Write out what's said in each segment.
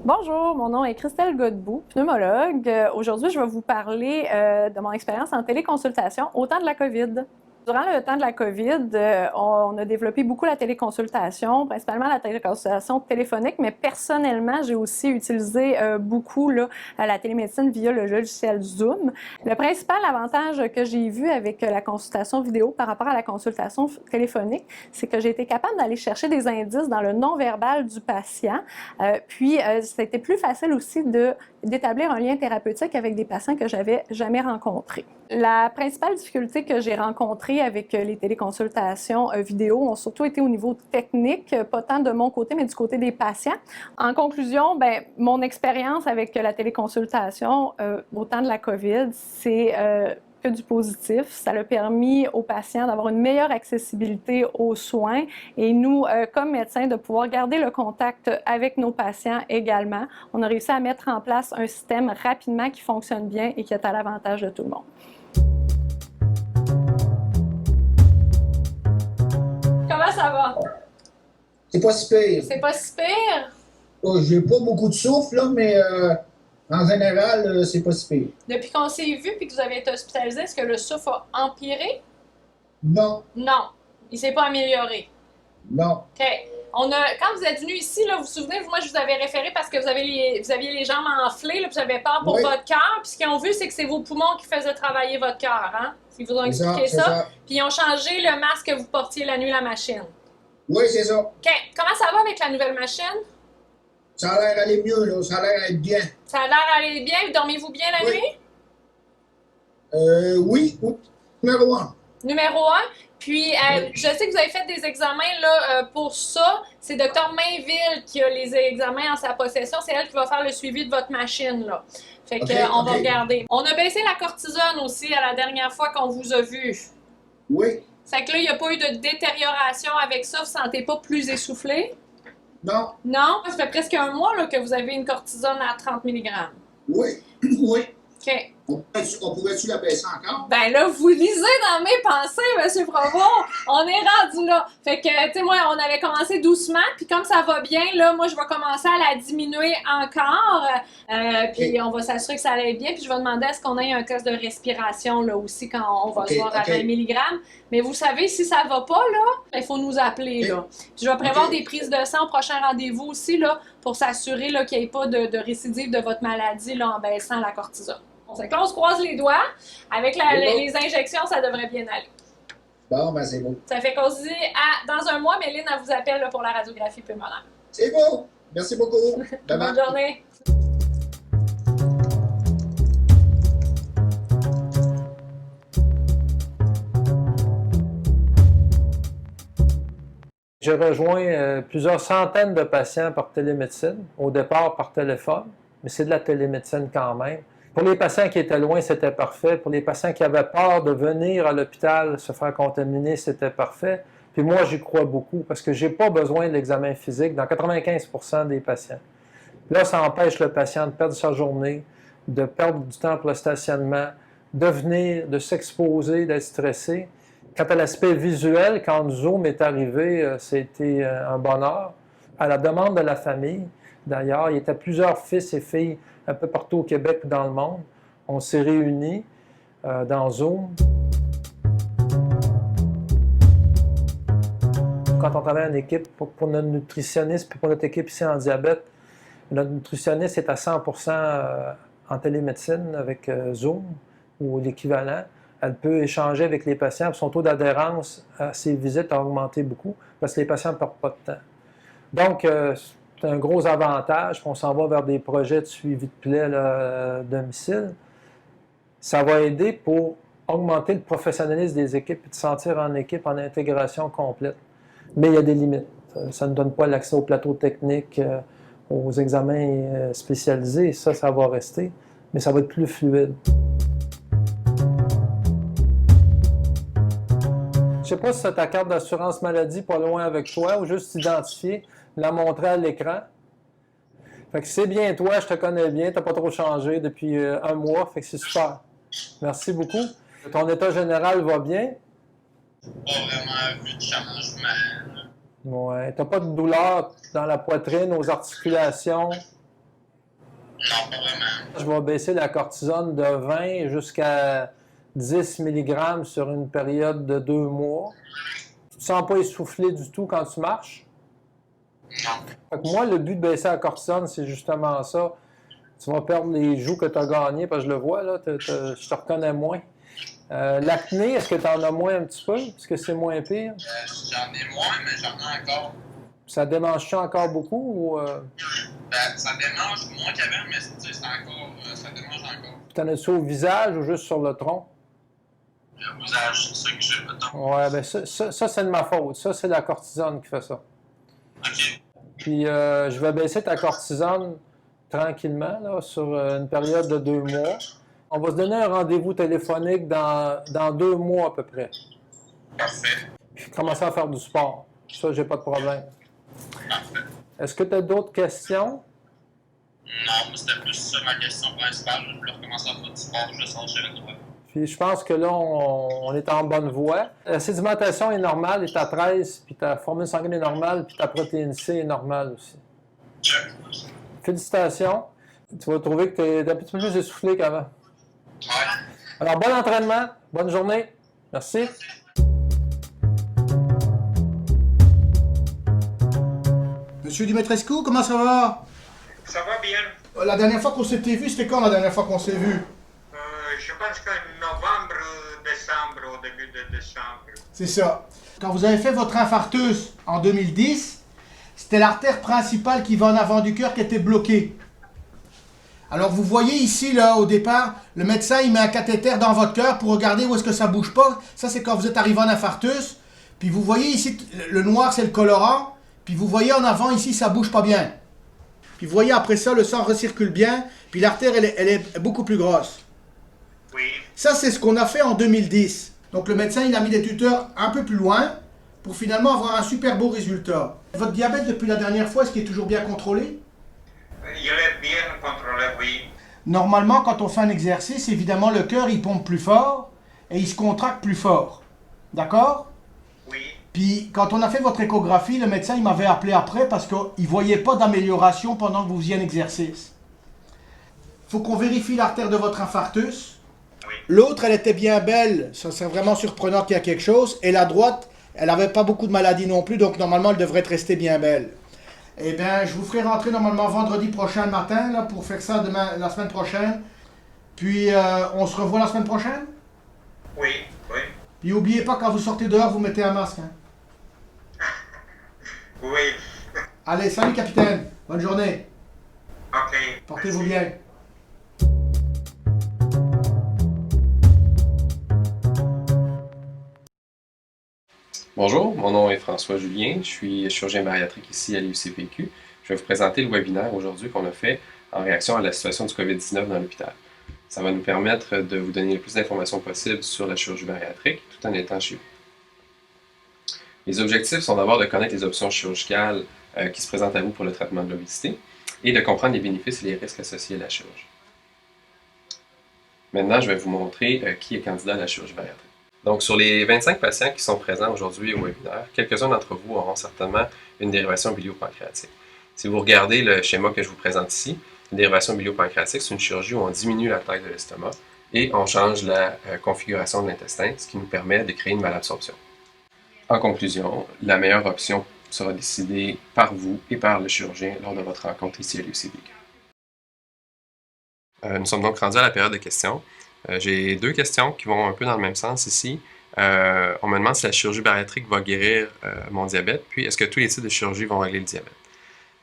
Bonjour, mon nom est Christelle Godbout, pneumologue. Aujourd'hui, je vais vous parler de mon expérience en téléconsultation au temps de la COVID. Durant le temps de la COVID, on a développé beaucoup la téléconsultation, principalement la téléconsultation téléphonique, mais personnellement, j'ai aussi utilisé beaucoup la télémédecine via le logiciel Zoom. Le principal avantage que j'ai vu avec la consultation vidéo par rapport à la consultation téléphonique, c'est que j'ai été capable d'aller chercher des indices dans le non-verbal du patient. C'était plus facile aussi d'établir un lien thérapeutique avec des patients que j'avais jamais rencontrés. La principale difficulté que j'ai rencontrée avec les téléconsultations vidéo ont surtout été au niveau technique, pas tant de mon côté, mais du côté des patients. En conclusion, mon expérience avec la téléconsultation au temps de la COVID, c'est que du positif. Ça a permis aux patients d'avoir une meilleure accessibilité aux soins et nous, comme médecins, de pouvoir garder le contact avec nos patients également. On a réussi à mettre en place un système rapidement qui fonctionne bien et qui est à l'avantage de tout le monde. Comment ça va? C'est pas si pire. C'est pas si pire? Oh, j'ai pas beaucoup de souffle, là, mais en général, c'est pas si pire. Depuis qu'on s'est vu et que vous avez été hospitalisé, est-ce que le souffle a empiré? Non, Non, il s'est pas amélioré. non. OK. Quand vous êtes venu ici, là, vous vous souvenez, moi, je vous avais référé parce que vous aviez les jambes enflées, là, puis vous avez peur pour Oui. votre cœur. Puis ce qu'ils ont vu, c'est que c'est vos poumons qui faisaient travailler votre cœur. Hein? Ils vous ont expliqué C'est ça. ça. Puis ils ont changé le masque que vous portiez la nuit, la machine. Oui, c'est ça. OK. Comment ça va avec la nouvelle machine? Ça a l'air d'aller mieux, là. Ça a l'air d'être bien. Ça a l'air d'aller bien. Dormez-vous bien la Oui. nuit? Oui. Numéro un. Numéro un. Puis, je sais que vous avez fait des examens là, pour ça. C'est Dr Mainville qui a les examens en sa possession. C'est elle qui va faire le suivi de votre machine. Là. Fait que, on va regarder. On a baissé la cortisone aussi à la dernière fois qu'on vous a vu. Oui. C'est que là, il n'y a pas eu de détérioration avec ça. Vous ne sentez pas plus essoufflé? Non. Non? Ça fait presque un mois là, que vous avez une cortisone à 30 mg. Oui. Oui. OK. On pourrait-tu la baisser encore? Ben là, vous lisez dans mes pensées, M. Provost. On est rendu là. Fait que, tu sais, moi, on avait commencé doucement, puis comme ça va bien, là, moi, je vais commencer à la diminuer encore. Puis on va s'assurer que ça allait bien. Puis je vais demander à ce qu'on ait un test de respiration, là, aussi, quand on va se voir à 20 mg. Mais vous savez, si ça va pas, là, il faut nous appeler, là. Puis je vais prévoir des prises de sang au prochain rendez-vous aussi, là, pour s'assurer, là, qu'il n'y ait pas de récidive de votre maladie, là, en baissant la cortisone. Donc là, on se croise les doigts. Avec les injections, ça devrait bien aller. Bon, ben c'est beau. Ça fait qu'on se dit dans un mois, Méline, elle vous appelle là, pour la radiographie pulmonaire. C'est beau. Merci beaucoup. Bonne journée. J'ai rejoint plusieurs centaines de patients par télémédecine, au départ par téléphone, mais c'est de la télémédecine quand même. Pour les patients qui étaient loin, c'était parfait. Pour les patients qui avaient peur de venir à l'hôpital se faire contaminer, c'était parfait. Puis moi, j'y crois beaucoup parce que je n'ai pas besoin de l'examen physique dans 95% des patients. Là, ça empêche le patient de perdre sa journée, de perdre du temps pour le stationnement, de venir, de s'exposer, d'être stressé. Quant à l'aspect visuel, quand Zoom est arrivé, c'était un bonheur. À la demande de la famille, d'ailleurs, il y était plusieurs fils et filles un peu partout au Québec et dans le monde. On s'est réunis dans Zoom. Quand on travaille en équipe, pour notre nutritionniste et pour notre équipe ici en diabète, notre nutritionniste est à 100% en télémédecine avec Zoom ou l'équivalent. Elle peut échanger avec les patients. Son taux d'adhérence à ses visites a augmenté beaucoup parce que les patients ne perdent pas de temps. Donc, c'est un gros avantage. On s'en va vers des projets de suivi de plaie à domicile. Ça va aider pour augmenter le professionnalisme des équipes et de sentir en équipe en intégration complète. Mais il y a des limites. Ça ne donne pas l'accès au plateau technique, aux examens spécialisés. Ça va rester, mais ça va être plus fluide. Je ne sais pas si c'est ta carte d'assurance maladie pas loin avec toi ou juste t'identifier, la montrer à l'écran. Fait que c'est bien toi, je te connais bien, tu n'as pas trop changé depuis un mois, fait que c'est super. Merci beaucoup. Ton état général va bien? Pas vraiment vu de changement. Ouais. Tu n'as pas de douleur dans la poitrine, aux articulations? Non, pas vraiment. Je vais baisser la cortisone de 20 jusqu'à 10 mg sur une période de 2 mois. Tu ne te sens pas essoufflé du tout quand tu marches? Non. Fait que moi, le but de baisser la cortisone, c'est justement ça. Tu vas perdre les joues que tu as gagnées, parce que je le vois, là, je te reconnais moins. L'acné, est-ce que tu en as moins un petit peu? Est-ce que c'est moins pire? J'en ai moins, mais j'en ai encore. Ça démange-tu encore beaucoup? Ou, Ben, ça démange moins qu'avant, mais tu sais, c'est encore. Ça démange encore. t'en as-tu au visage ou juste sur le tronc? Le visage, c'est ça que j'ai, mettons. Ouais, ben ça c'est de ma faute. Ça, c'est la cortisone qui fait ça. OK. Puis, je vais baisser ta cortisone tranquillement, là, sur une période de 2 mois. On va se donner un rendez-vous téléphonique dans 2 mois à peu près. Parfait. Puis, commencer à faire du sport. Ça, j'ai pas de problème. Parfait. Est-ce que tu as d'autres questions? Non, mais c'était plus ça ma question principale. Je voulais recommencer à faire du sport, je sens que j'ai le droit. Puis je pense que là, on est en bonne voie. La sédimentation est normale, est à 13, puis ta formule sanguine est normale, puis ta protéine C est normale aussi. Check. Félicitations. Tu vas trouver que tu es un petit peu plus essoufflé qu'avant. Ouais. Alors, bon entraînement, bonne journée. Merci. Monsieur Dimitrescu, comment ça va? Ça va bien. La dernière fois qu'on s'était vu, c'était quand la dernière fois qu'on s'est vu? Je pense qu'en novembre, décembre, au début de décembre. C'est ça. Quand vous avez fait votre infarctus en 2010, c'était l'artère principale qui va en avant du cœur qui était bloquée. Alors vous voyez ici, là, au départ, le médecin, il met un cathéter dans votre cœur pour regarder où est-ce que ça bouge pas. Ça, c'est quand vous êtes arrivé en infarctus. Puis vous voyez ici, le noir, c'est le colorant. Puis vous voyez en avant, ici, ça bouge pas bien. Puis vous voyez, après ça, le sang recircule bien. Puis l'artère, elle est beaucoup plus grosse. Oui. Ça, c'est ce qu'on a fait en 2010. Donc le médecin, il a mis des tuteurs un peu plus loin pour finalement avoir un super beau résultat. Votre diabète, depuis la dernière fois, est-ce qu'il est toujours bien contrôlé? Il est bien contrôlé, oui. Normalement, quand on fait un exercice, évidemment, le cœur, il pompe plus fort et il se contracte plus fort. D'accord? Oui. Puis, quand on a fait votre échographie, le médecin, il m'avait appelé après parce qu'il ne voyait pas d'amélioration pendant que vous faisiez un exercice. Il faut qu'on vérifie l'artère de votre infarctus. Oui. L'autre, elle était bien belle. Ça, c'est vraiment surprenant qu'il y a quelque chose. Et la droite, elle n'avait pas beaucoup de maladies non plus, donc normalement, elle devrait être restée bien belle. Eh bien, je vous ferai rentrer normalement vendredi prochain matin, là, pour faire ça demain, la semaine prochaine. Puis, on se revoit la semaine prochaine. Oui, oui. Puis, n'oubliez pas, quand vous sortez dehors, vous mettez un masque. Hein. Oui. Allez, salut, capitaine. Bonne journée. OK. Portez-vous Merci. bien. Bonjour, mon nom est François Julien, je suis chirurgien bariatrique ici à l'UCPQ. Je vais vous présenter le webinaire aujourd'hui qu'on a fait en réaction à la situation du COVID-19 dans l'hôpital. Ça va nous permettre de vous donner le plus d'informations possible sur la chirurgie bariatrique tout en étant chez vous. Les objectifs sont d'abord de connaître les options chirurgicales qui se présentent à vous pour le traitement de l'obésité et de comprendre les bénéfices et les risques associés à la chirurgie. Maintenant, je vais vous montrer qui est candidat à la chirurgie bariatrique. Donc, sur les 25 patients qui sont présents aujourd'hui au webinaire, quelques-uns d'entre vous auront certainement une dérivation biliopancréatique. Si vous regardez le schéma que je vous présente ici, une dérivation biliopancréatique, c'est une chirurgie où on diminue la taille de l'estomac et on change la configuration de l'intestin, ce qui nous permet de créer une malabsorption. En conclusion, la meilleure option sera décidée par vous et par le chirurgien lors de votre rencontre ici à l'UCPQ. Nous sommes donc rendus à la période de questions. J'ai deux questions qui vont un peu dans le même sens ici. On me demande si la chirurgie bariatrique va guérir mon diabète, puis est-ce que tous les types de chirurgie vont régler le diabète.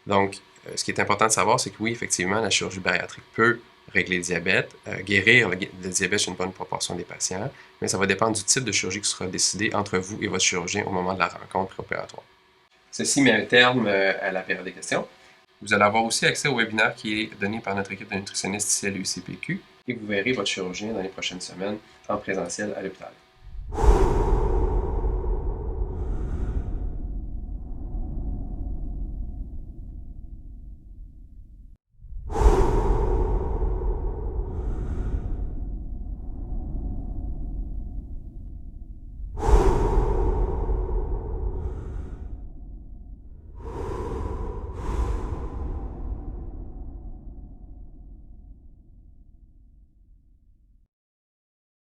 Donc, ce qui est important de savoir, c'est que oui, effectivement, la chirurgie bariatrique peut régler le diabète, guérir le diabète chez une bonne proportion des patients, mais ça va dépendre du type de chirurgie qui sera décidé entre vous et votre chirurgien au moment de la rencontre préopératoire. Ceci met un terme à la période des questions. Vous allez avoir aussi accès au webinaire qui est donné par notre équipe de nutritionnistes ici à l'UCPQ et vous verrez votre chirurgien dans les prochaines semaines en présentiel à l'hôpital.